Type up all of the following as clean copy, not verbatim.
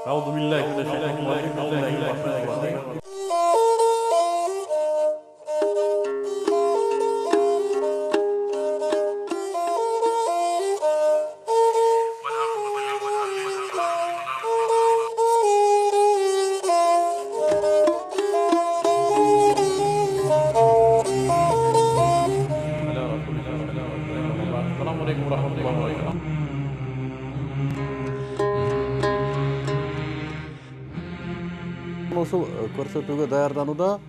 أعوذ بالله من الشيطان الرجيم. بسم الله الرحمن الرحيم. السلام عليكم ورحمة الله وبركاته. Ушул көрсөтүүгө даярданууда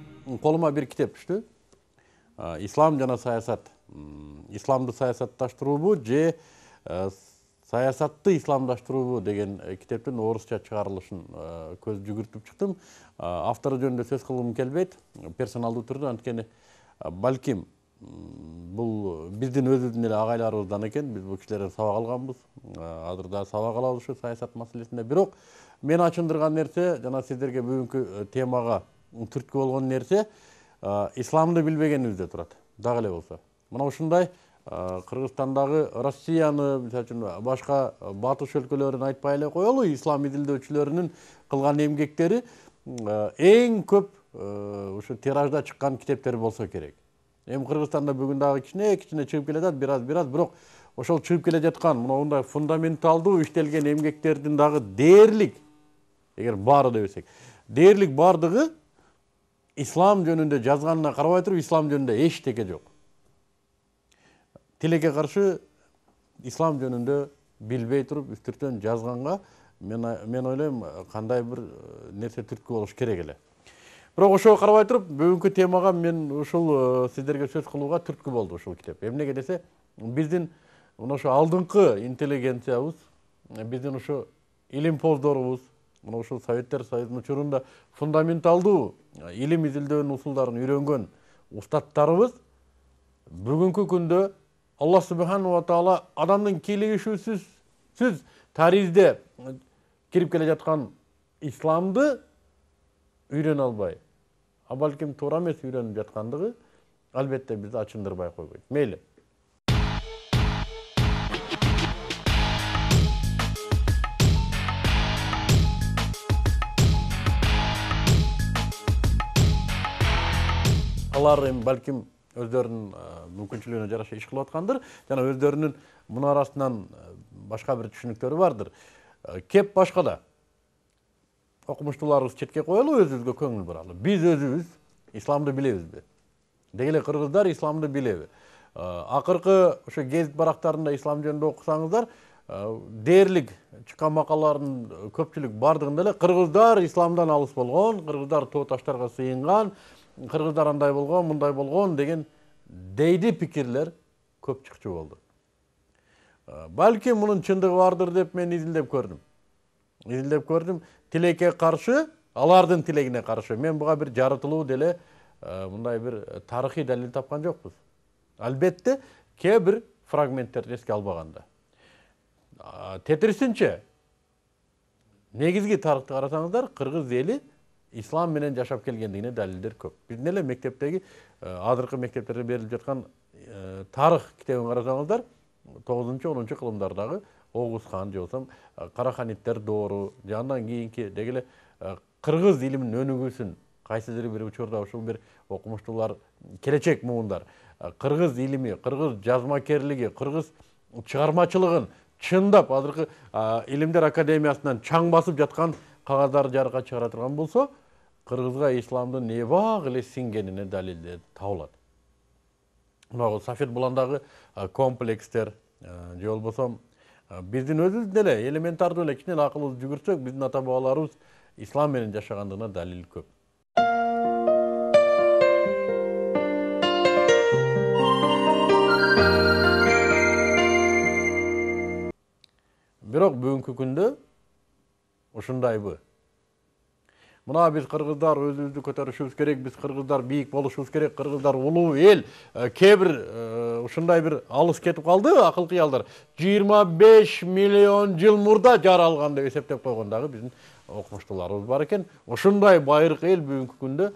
колума бир китеп түштү. Ислам жана саясат. Исламды саясатташтыруубу же саясатты исламдаштыруубу деген китептин орусча чыгарылышын көз жүгүртүп чыктым. Автору жөнүндө сөз кылгым келбейт, персоналдуу түрдө, анткени балким бул биздин өзүбүздүн эле агайларыбыздан экен, биз бул кишилерден сабак алганбыз. Азыр да сабак алабыз ушу саясат маселесинде. Бирок мен ачындырган нерсе, жана сиздерге бүгүнкү темага түрткү болгон нерсе, исламды билбегенибизде турат. Дагы эле болсо. Мына ушундай Кыргызстандагы Россияны, мисалы үчүн башка батыш өлкөлөрүн айтпай эле коелу, ислам изилдөөчүлөрүнүн кылган эмгектери эң көп ушу тиражда чыккан китептер болсо керек. Эми Кыргызстанда бүгүн дагы кичине чыгып келе жатат, бир аз, бирок ошол чыгып келе жаткан мындай фундаменталдуу иштелген эмгектердин дагы дээрлик, эгер баары дебесек, дээрлик бардыгы ислам жөнүндө жазганына карабай туруп, ислам жөнүндө эчтеке жок. Тилекке каршы ислам жөнүндө билбей туруп үстүртөн жазганга мен ойлойм кандай бир нерсе түрткү болуш керек эле. Бирок ошого карабай туруп, бүгүнкү темага мен ушул сиздерге сөз кылууга түрткү болду ушул китеп. Эмнеге десе, биздин мына ошо алдыңкы интеллигенциябыз, биздин ошо илимпоздорубуз, мына ушул Советтер Союзунун учурунда фундаменталдуу илим изилдөөнүн усулдарын үйрөнгөн устаттарыбыз бүгүнкү күндө Аллах субхану ва таала адамдын кийлигишүүсүз таризде кирип келе жаткан исламды үйрөнө албай, балким туура эмес үйрөнүп жаткандыгы албетте бизди ачындырбай койбойт. Мейли. Алар эми балким өздөрүнүн мүмкүнчүлүгүнө жараша иш кылып аткандыр, жана өздөрүнүн муну арасынан башка бир түшүнүктөрү бардыр. Кеп башкада окумуштууларыбыз четке коелу, өзүбүзгө көңүл буралы. Биз өзүбүз исламды билебизби? Деги эле кыргыздар исламды билеби? Акыркы ошо гезит барактарында ислам жөнүндө окусаңыздар, дээрлик чыккан макалалардын көпчүлүк бардыгында эле кыргыздар исламдан алыс болгон, кыргыздар тоо таштарга сыйынган, кыргыздар андай болгон, мындай болгон деген дейди пикирлер көп чыкчу болду. Балким мунун чындыгы бардыр деп мен изилдеп көрдүм. Тилекке каршы, алардын тилегине каршы. Мен буга бир жарытылуу деле мындай бир тарыхый далил тапкан жокпуз. Албетте, кээ бир фрагменттерди эске албаганда. Тетирисинче, негизги тарыхты карасаңыздар, кыргыз эли ислам менен жашап келгендигине далилдер көп. Биздин эле мектептеги азыркы мектептерде берилип жаткан тарых китебин карасаңыздар, 9-10 кылымдардагы Оғuz хан же болсам Караханиттер доору, андан кийинки деги эле кыргыз илиминин өнүгүүсүн кайсыдыр бир учурда ушул бир окумуштуулар, келечек муундар кыргыз илими, кыргыз жазмакерлиги, кыргыз чыгармачылыгын чындап азыркы илимдер академиясынан чаң басып жаткан кагаздарды жарыкка чыгара турган болсо, кыргызга исламдын небак эле сиңгенине далилдер табылат. Мына Сафет Буландагы комплекстер же болбосо биздин өзүбүздүн эле элементардуу эле кичине акылыбызды жүгүртсөк, биздин ата бабаларыбыз ислам менен жашагандыгына далил көп. Бирок бүгүнкү күндө ушундайбы? Мына биз кыргыздар өзүбүздү көтөрүшүбүз керек, биз кыргыздар бийик болушубуз керек, кыргыздар улуу эл. Кээ бир ушундай бир алыс кетип калды акыл кыялдар. 25 миллион жыл мурда жаралган деп эсептеп койгондагы биздин окумуштууларыбыз бар экен. Ушундай байыркы эл бүгүнкү күндө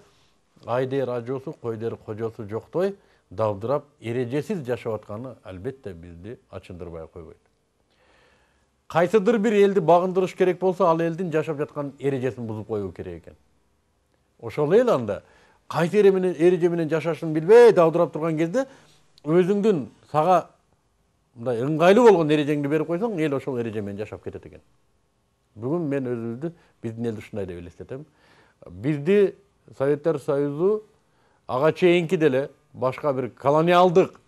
ай дээр ажоосу, кой дээр кожосу жоктой далдырап, эрежесиз жашап атканы албетте бизди ачындырбай койбойт. кайсыдыр бир элди багындырыш керек болсо, ал элдин жашап жаткан эрежесин бузуп коюу керек экен. Ошол эл анда кайсы эреже менен жашашын билбей дабдырап турган кезде өзүңдүн сага мындай ыңгайлуу болгон эрежеңди берип койсоң, эл ошол эреже менен жашап кетет экен. Бүгүн мен өзүбүздү, биздин элди ушундай деп элестетем. Бизди Советтер Союзу ага чейинки деле башка бир колониалдык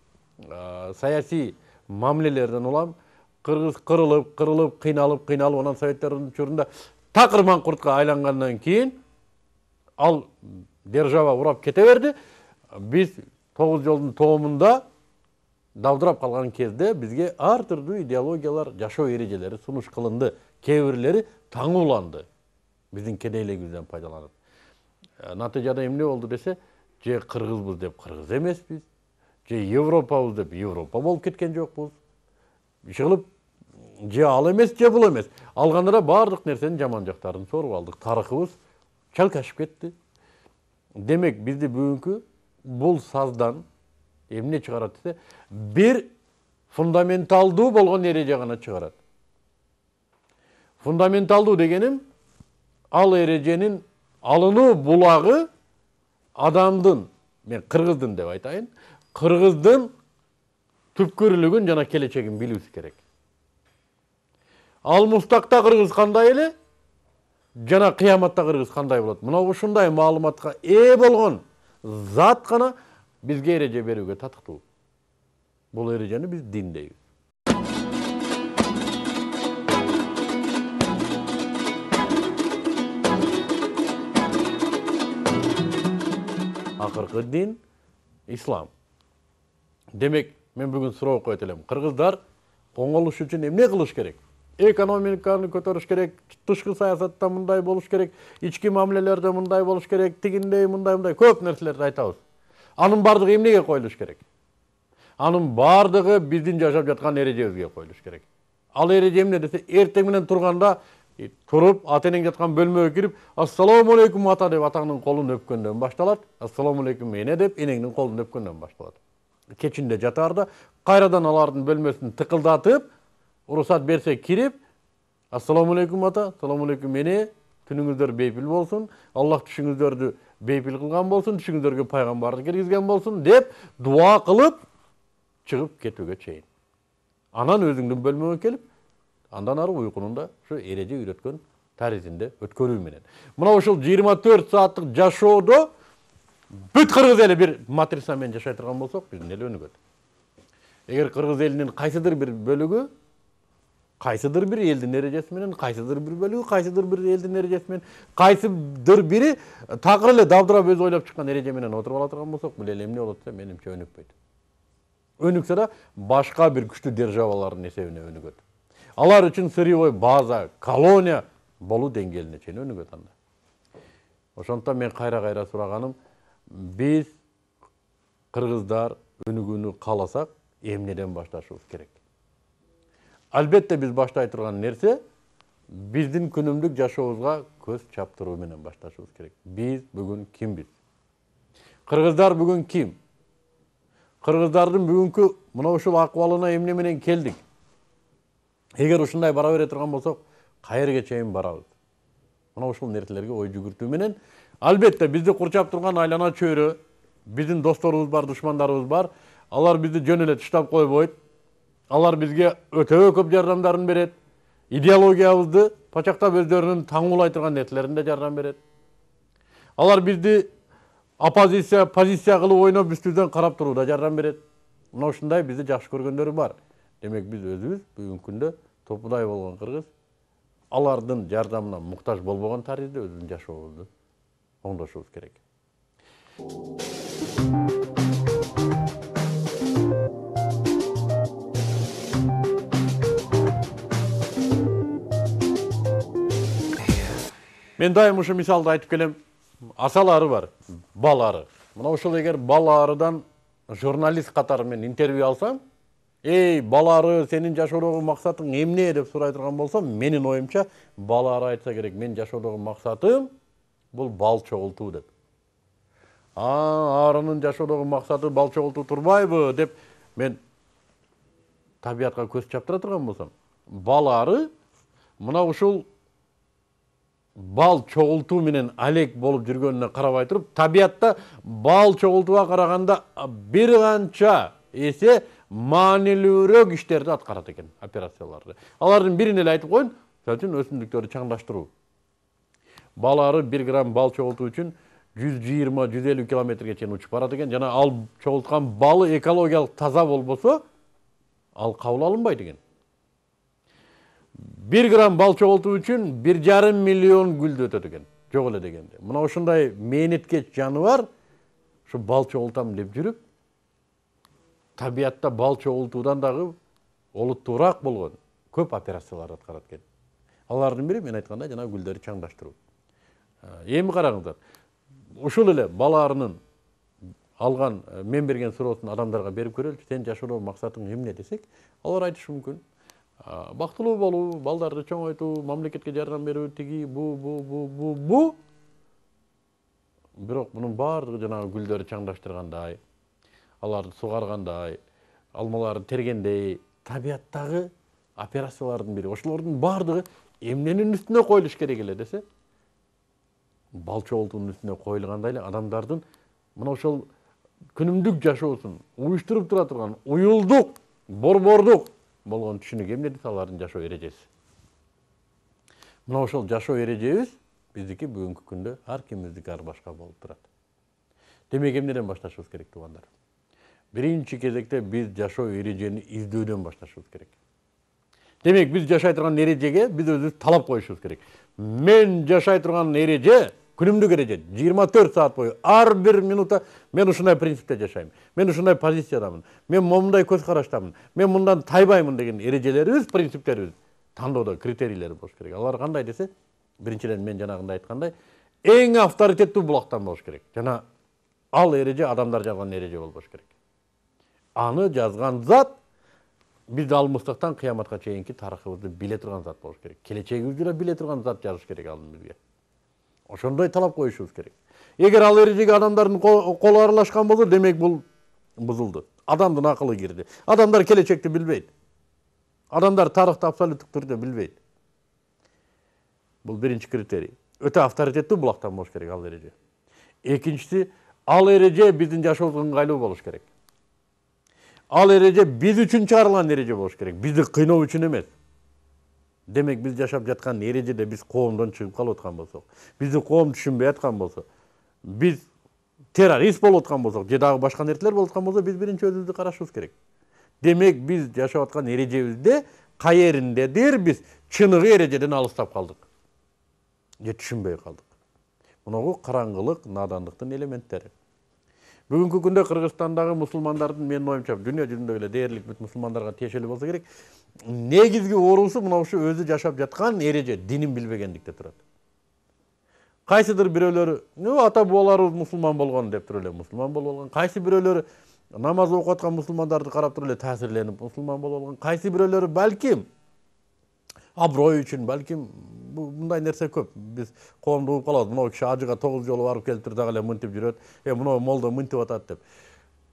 саясий мамилелерден улам кыргыз кырылып, кыйналып, анан Советтердин учурунда такыр маңкуртка айлангандан кийин ал держава урап кете берди. Биз 9 жолдун тоомунда дабдырап калган кезде бизге ар түрдүү идеологиялар, жашоо эрежелери сунуш кылынды. Кээ бирлери таңууланды. Биздин кедейлигибизден пайдаланып. Натыйжада эмне болду десе, же кыргызбыз деп кыргыз эмеспиз, же Европабыз деп Европа болуп кеткен жокпуз. Иши же ал эмес, же бул эмес. Алганда бардык нерсенин жаман жактарын соруп алдык. Тарыхыбыз чалкашып кетти. Демек, бизди бүгүнкү бул саздан эмне чыгарат десе, бир фундаменталдуу болгон эреже гана чыгарат. Фундаменталдуу дегеним, ал эреженин алынуу булагы адамдын, мен кыргыздын деп айтайын, кыргыздын түпкүрүлүгүн жана келечегин билүүбүз керек. Ал мустакта кыргыз кандай эле, жана кыяматта кыргыз кандай болот. Мына ушундай маалыматка ээ болгон зат гана бизге эреже берүүгө татыктуу. Бул эрежени биз дин дейбиз. Акыркы дин ислам. Демек, мен бүгүн суроо коет элем. Кыргыздар оңолуш үчүн эмне кылыш керек? Экономиканы көтөрүш керек, тышкы саясатта мындай болуш керек, ички мамилелерде мындай болуш керек, тигиндей, мындай көп нерселерди айтабыз. Анын бардыгы эмнеге коюлуш керек? Анын бардыгы биздин жашап жаткан эрежебизге коюлуш керек. Ал эреже эмне десе, эртең менен турганда туруп, ата-энең жаткан бөлмөгө кирип, ассаламу алейкум ата деп атаңдын колун өпкөндөн башталат, ассаламу алейкум эне деп энеңдин колун өпкөндөн башталат. Кечинде жатаарда кайрадан алардын бөлмөсүн тыкылдатып, уруксат берсе кирип, ассаламу алейкум ата, ассаламу алейкум эне, түнүңүздөр бейпил болсун, Аллах түшүңүздөрдү бейпил кылган болсун, түшүңүздөргө пайгамбарды киргизген болсун деп дуа кылып чыгып кетүүгө чейин. Анан өзүңдүн бөлмөгө келип, андан ары уйкунунда ушу эреже үйрөткөн таризинде өткөрүү менен. Мына ушул 24 сааттык жашоодо бүт кыргыз эли бир матрица менен жашай турган болсок, биздин эл өнүгөт. Эгер кыргыз элинин кайсыдыр бир бөлүгү, кайсыдыр бир элдин эрежеси менен, кайсыдыр бир бөлүгү, кайсыдыр бир элдин эрежеси менен, кайсыдыр бири такыр эле дабдырап өзү ойлоп чыккан эреже менен отуруп ала турган болсок, бул эл эмне болот десе, менимче өнүкпөйт. Өнүксө да башка бир күчтүү державалардын эсебине өнүгөт. Алар үчүн сырьевой база, колония болуу деңгээлине чейин өнүгөт анда. Ошондуктан мен кайра сураганым, биз кыргыздар өнүгүүнү кааласак, эмнеден башташыбыз керек? Албетте биз баштай турган нерсе биздин күнүмдүк жашообузга көз чаптыруу менен башташыбыз керек. Биз бүгүн кимбиз? Кыргыздар бүгүн ким? Кыргыздардын бүгүнкү мына ушул акыбалына эмне менен келдик? Эгер ушундай бара бере турган болсок, кайерге чейин барабыз? Мына ушул нерселерге ой жүгүртүү менен, албетте бизди курчап турган айлана чөйрө, биздин досторубуз бар, душмандарыбыз бар. Алар бизди жөн эле таштап койбойт. Алар бизге өтө көп жардамдарын берет. Идеологиябызды пачактап өздөрүнүн таңуулай турган нерселеринде жардам берет. Алар бизди позиция кылып ойноп үстүбүздөн карап турууда жардам берет. Мына ушундай бизди жакшы көргөндөрү бар. Демек биз өзүбүз бүгүнкү күндө топудай болгон кыргыз алардын жардамына муктаж болбогон таризде өзүбүздүн жашообузду оңдошубуз керек. Мен дайым ушу мисалды айтып келем. Асалары бар, балары. Мына ушул эгер баларыдан журналист катары мен интервью алсам, эй, балары, сенин жашоодогу максатың эмне деп сурай турган болсом, менин оюмча балары айтса керек, мен жашоодогу максатым бул бал чогултуу деп. Арынын жашоодогу максаты бал чогултуу турбайбы деп мен табиятка көз чаптыра турган болсом, балары мына ушул бал чогултуу менен алек болуп жүргөнүнө карабай туруп, табиятта бал чогултууга караганда бир канча эсе маанилүүрөөк иштерди аткарат экен, операцияларды. Алардын бирин эле айтып коеюн, мисалы үчүн өсүмдүктөрдү чаңдаштыруу. Балары 1 грамм бал чогултуу үчүн 120-150 километрге чейин учуп барат экен. Жана ал чогулткан балы экологиялык таза болбосо, ал кабыл алынбайт экен. 1 грамм бал чогултуу үчүн 1,5 миллион гүлдү өтөт экен. Жок эле дегенде. Мына ушундай мээнеткеч жаныбар ушу бал чогултам деп жүрүп, табиятта бал чогултуудан дагы олуттуураак болгон көп операцияларды аткарат экен. Алардын бири мен айткандай жана гүлдөрдү чаңдаштыруу. Эми караңыздар. Ушул эле баларынын алган мен берген суроосун адамдарга берип көрөлүчү. Сен жашоодо максатың эмне десек, алар айтышы мүмкүн. Бактылуу болуу, балдарды чоңойтуу, мамлекетке жардам берүү, тиги, бу. Бирок мунун баардыгы жанагы гүлдөрдү чаңдаштыргандай, аларды сугаргандай, алмаларды тергендей, табияттагы операциялардын бири. Ошолордун баардыгы эмненин үстүнө коюлуш керек эле десе, бал чогултуунун үстүнө коюлгандай эле адамдардын мына ошол күнүмдүк жашоосун уюштуруп тура турган уюлдук, борбордук болгон түшүнүк эмне десе, алардын жашоо эрежеси. Мына ошол жашоо эрежебиз биздики бүгүнкү күндө ар кимибиздики ар башка болуп турат. Демек эмнеден башташыбыз керек туугандар? Биринчи кезекте биз жашоо эрежени издөөдөн башташыбыз керек. Демек биз жашай турган эрежеге биз өзүбүз талап коюшубуз керек. Мен жашай турган эреже, күнүмдүк эреже, 24 саат бою ар бир минутта мен ушундай принципте жашайм. Мен ушундай позициядамын. Мен момундай көз караштамын. Мен мындан тайбаймын деген эрежелерибиз, принциптерибиз, тандоодо критерийлери болуш керек. Алар кандай десе, биринчиден мен жанагындай айткандай, эң авторитеттүү булактан болуш керек. Жана ал эреже адамдар жазган эреже болбош керек. Аны жазган зат биз алмыстыктан кыяматка чейинки тарыхыбызды биле турган зат болуш керек. Келечегибизди да биле турган зат жазыш керек алдын бизге. Ошондой талап коюшубуз керек. Эгер ал эрежеге адамдардын колу аралашкан болсо, демек бул бузулду. Адамдын акылы кирди. Адамдар келечекти билбейт. Адамдар тарыхты абсолюттук түрдө билбейт. Бул биринчи критерий. Өтө авторитеттүү булактан болуш керек ал эреже. Экинчиси, ал эреже биздин жашообузга ыңгайлуу болуш керек. Ал эреже биз үчүн чыгарылган эреже болуш керек. Бизди кыйноо үчүн эмес. Демек биз жашап жаткан эрежеде биз коомдон чыгып калып аткан болсок, бизди коом түшүнбөй аткан болсо, биз террорист болуп аткан болсок, же дагы башка нерселер болуп аткан болсо, биз биринчи өзүбүздү карашыбыз керек. Демек биз жашап аткан эрежебизде каериндедир биз чыныгы эрежеден алыстап калдык. Же түшүнбөй калдык. Мунагу караңгылык, надандыктын элементтери. Бүгүнкү күндө Кыргызстандагы мусулмандардын менин оюмча дүйнө жүзүндөгү эле дээрлик бүт мусулмандарга тиешелүү болсо керек. Негизги оорусу мына ушу өзү жашап жаткан эреже, динин билбегендикте турат. Кайсыдыр бирөөлөрү, ата бабаларыбыз мусулман болгон деп туруп эле мусулман болуп алган. Кайсы бирөөлөрү намаз окуп аткан мусулмандарды карап туруп эле таасирленип мусулман болуп алган. Кайсы бирөөлөрү балким аброй үчүн, балким мындай нерсе көп. Биз коомду угуп калабыз. Мына киши ажыга 9 жолу барып келип тур, дагы эле мынтип жүрөт. Мына молдо мынтип атат деп.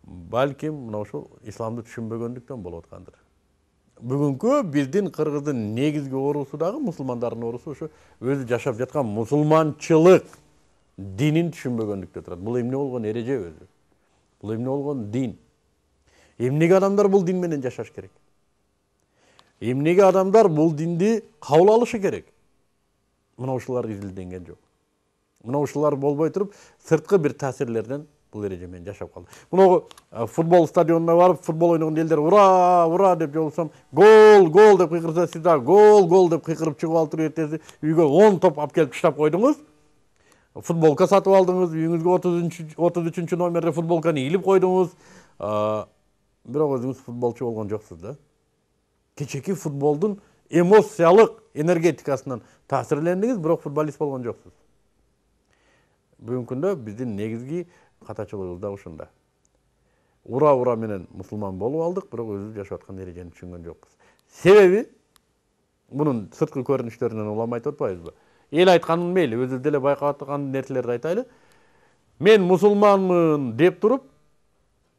Балким мына ушул исламды түшүнбөгөндүктөн болуп аткандыр. Бүгүнкү биздин кыргыздын негизги оорусу дагы мусулмандардын оорусу ушу өзү жашап жаткан мусулманчылык динин түшүнбөгөндүктө турат. Бул эмне болгон эреже өзү? Бул эмне болгон дин? Эмнеге адамдар бул дин менен жашаш керек? Эмнеге адамдар бул динди кабыл алышы керек? Мына ушулар изилденген жок. Мына ушулар болбой туруп, сырткы бир таасирлерден бул эреже менен жашап калды. Мына футбол стадионуна барып, футбол ойногон элдер ура, ура деп жолсом, гол, гол деп кыйкырса, сиз да гол, гол деп кыйкырып чыгып алып туруп эртеси үйгө 10 топ алып келип таштап койдуңуз. Футболка сатып алдыңыз, үйүңүзгө 33 номерде футболканы илип койдуңуз. Бирок өзүңүз футболчу болгон жоксуз да. Кечеки футболдун эмоциялык энергетикасынан таасирлендиңиз, бирок футболист болгон жоксуз. Бүгүнкү күндө биздин негизги катачылыгыбыз да ушунда. Ура менен мусулман болуп алдык, бирок өзүбүз жашап аткан эрежени түшүнгөн жокпуз. Себеби мунун сырткы көрүнүштөрүнөн уламай атпайбызбы? Эл айтканын мейли, өзүбүз деле байкап аткан нерселерди айтайлы. Мен мусулманмын деп туруп,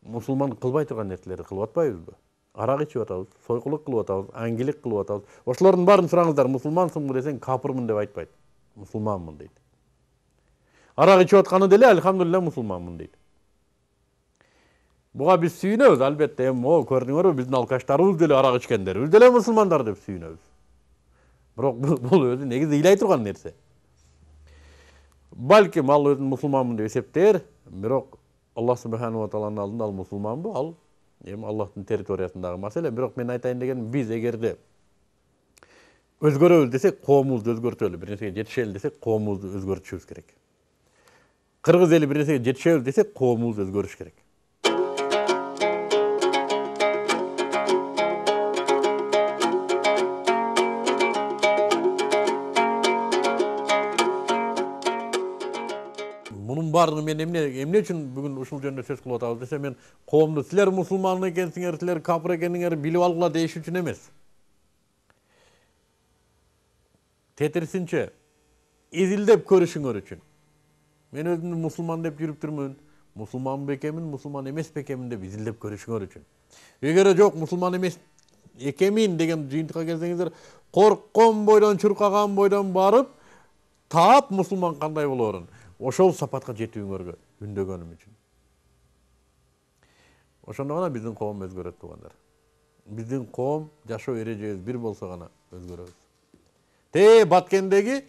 мусулман кылбай турган нерселерди кылып атпайбызбы? арак ичип атабыз, сойкулук кылып атабыз, аңгилик кылып атабыз. Ошолордун баарын сураңыздар, мусулмансыңбы десең, капырмын деп айтпайт. Мусулманмын дейт. Арак ичип атканы деле алхамдулилля мусулманмын дейт. Буга биз сүйүнөбүз, албетте, көрдүңөрбү, биздин алкаштарыбыз деле арак ичкендерибиз деле мусулмандар деп сүйүнөбүз. Бирок бул өзү негизи ыйлай турган нерсе. Балким ал өзүн мусулманмын деп эсептер, бирок Аллах субханаху ва тааlanın алдында ал мусулманбы? Ал эми Аллахтын территориясындагы маселе. Бирок мен айтайын дегеним, биз эгерде өзгөрөбүз десек, коомубузду өзгөртөлү. Бир нерсеге жетишели десек, коомубузду өзгөртүшүбүз керек. Кыргыз эли бир нерсеге жетишебиз десек, коомубуз өзгөрүш керек. Bunun bardığını men emne üçün bugün uşul jönündө söz kılıp atабыз dese, men коомду силер мусулман экенсиңер, силер капыр экениңер билип алгыла дейиш үчүн эмес. Тетирисинче изилдеп көрүшүңөр үчүн. Мен өзүмдү мусулман деп жүрүп турмун. Мусулман бекемин, мусулман эмес бекемин деп изилдеп көрүшүңөр үчүн. Эгер жок мусулман эмес экемин деген жыйынтыкка келсеңиздер, корккон бойдон, чуркаган бойдон барып, таап мусулман кандай болоорун ошол сапатка жетүүңөргө үндөгөнүм үчүн. Ошондо гана биздин коом өзгөрөт туугандар. Биздин коом жашоо эрежебиз бир болсо гана өзгөрөбүз. Баткендеги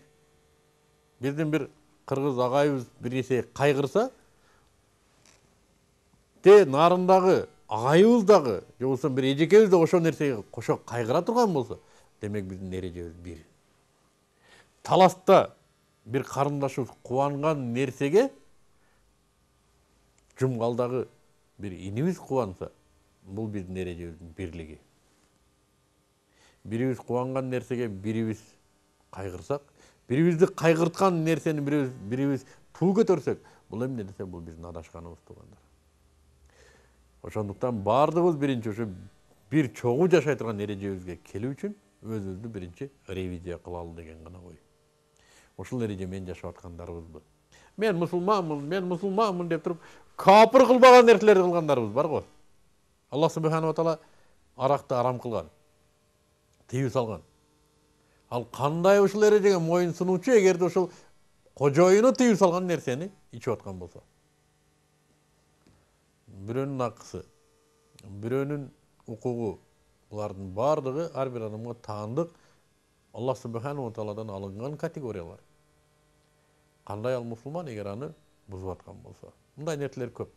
биздин бир кыргыз агайыбыз бир нерсе кайгырса, нарындагы агайыбыз дагы, же болбосо бир эжекебиз да ошол нерсеге кошо кайгыра турган болсо, демек биздин эрежебиз бир. Таласта bir karındaşımız kuvangан nersege Cumgaldağı bir inimiz kuvansa, bu biz nerecebizin birligi. Birimiz kuvangан nersege birimiz kaygırsak, birimizi kaygırtkan nerseni birimiz tuğ götürsek, bu emne dese bu bizim adaşkanımız tuğanlar. Oşonduktan bardığımız birinci oşu bir çoğu jaşay turgan nerecebizge kelүү үчүн өзүбүздү birinci reviziya kılalı degen gana koy. Ошол эреже мен жашап аткандарыбызбы? Мен мусулманмын деп туруп, капыр кылбаган нерселерди кылгандарыбыз бар го. Аллах субханаху ва таала аракты арам кылган, тыюу салган. Ал кандай ушул эрежеге моюн сунуучу эгерде ошол кожоюну тыюу салган нерсени ичип аткан болсо? Бирөөнүн акысы, бирөөнүн укугу, булардын бардыгы ар бир адамга таандык Аллах субханаху ва тааладан алынган категориялар. Кандай ал мусулман эгер аны бузуп аткан болсо? Мындай нерселер көп.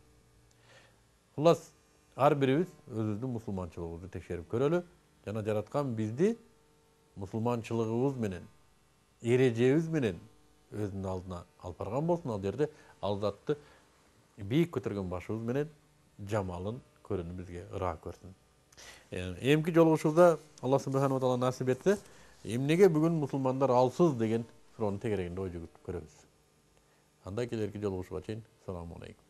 Хулас ар бирибиз өзүбүздүн мусулманчылыгыбызды текшерип көрөлү жана жараткан бизди мусулманчылыгыбыз менен, эрежебиз менен өзүнүн алдына алып барган болсун. Ал жерде ал затты бийик көтөргөн башыбыз менен жамалын көрүүнү бизге ыраа көрсүн. Эмки жолугушуубузда Аллах субханаху ва таала насип этсе, эмнеге бүгүн мусулмандар алсыз деген суроону тегерегинде ой жүгүртүп көрөбүз. Андай келерки жолугушууга чейин саламу алейкум.